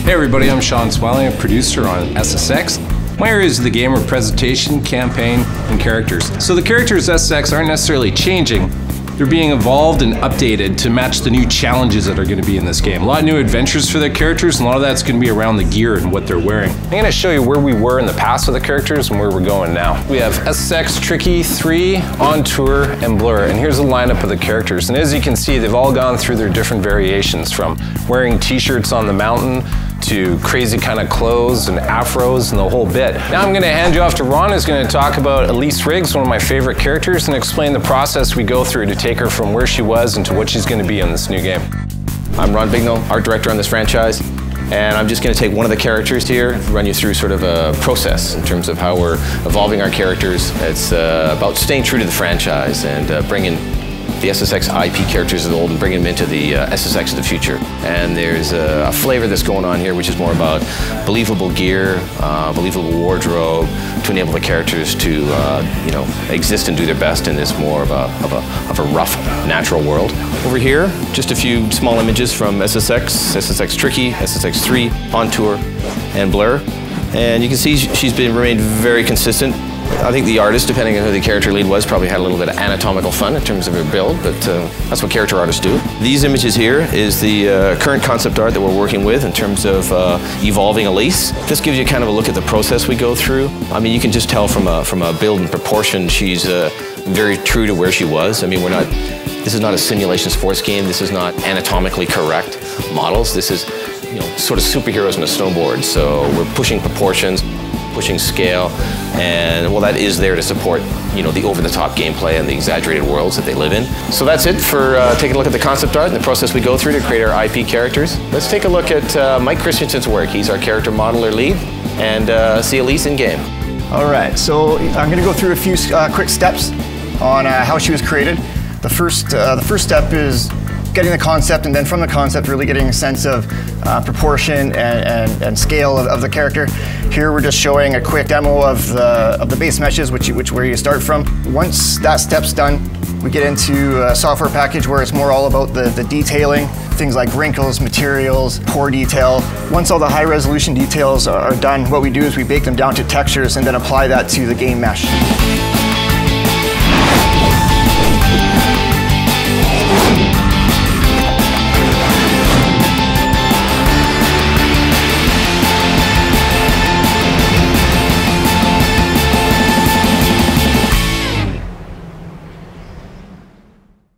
Hey everybody, I'm Sean Swelling, a producer on SSX. My area is the gamer presentation, campaign, and characters. So the characters SSX aren't necessarily changing, they're being evolved and updated to match the new challenges that are going to be in this game. A lot of new adventures for the characters, and a lot of that's going to be around the gear and what they're wearing. I'm going to show you where we were in the past with the characters and where we're going now. We have SSX, Tricky, 3, On Tour, and Blur, and here's the lineup of the characters. And as you can see, they've all gone through their different variations, from wearing t-shirts on the mountain to crazy kind of clothes and afros and the whole bit. Now I'm going to hand you off to Ron, who's going to talk about Elise Riggs, one of my favorite characters, and explain the process we go through to take her from where she was into what she's going to be in this new game. I'm Ron Bignell, art director on this franchise, and I'm just going to take one of the characters here, run you through sort of a process in terms of how we're evolving our characters. It's about staying true to the franchise and bringing the SSX IP characters of the old and bringing them into the SSX of the future. And there's a flavor that's going on here which is more about believable gear, believable wardrobe to enable the characters to exist and do their best in this more of a rough, natural world. Over here, just a few small images from SSX, SSX Tricky, SSX 3, On Tour, and Blur. And you can see she's remained very consistent. I think the artist, depending on who the character lead was, probably had a little bit of anatomical fun in terms of her build, but that's what character artists do. These images here is the current concept art that we're working with in terms of evolving Elise. This gives you kind of a look at the process we go through. I mean, you can just tell from a build and proportion, she's very true to where she was. I mean, this is not a simulation sports game. This is not anatomically correct models. This is, sort of superheroes on a snowboard. So we're pushing proportions, pushing scale, and well, that is there to support, the over-the-top gameplay and the exaggerated worlds that they live in. So that's it for taking a look at the concept art and the process we go through to create our IP characters. Let's take a look at Mike Christensen's work. He's our character modeler lead, and see Elise in game. All right, so I'm going to go through a few quick steps on how she was created. The first step is getting the concept, and then from the concept really getting a sense of proportion and scale of the character. Here we're just showing a quick demo of the base meshes, where you start from. Once that step's done, we get into a software package where it's more all about the detailing, things like wrinkles, materials, pore detail. Once all the high resolution details are done, what we do is we bake them down to textures and then apply that to the game mesh.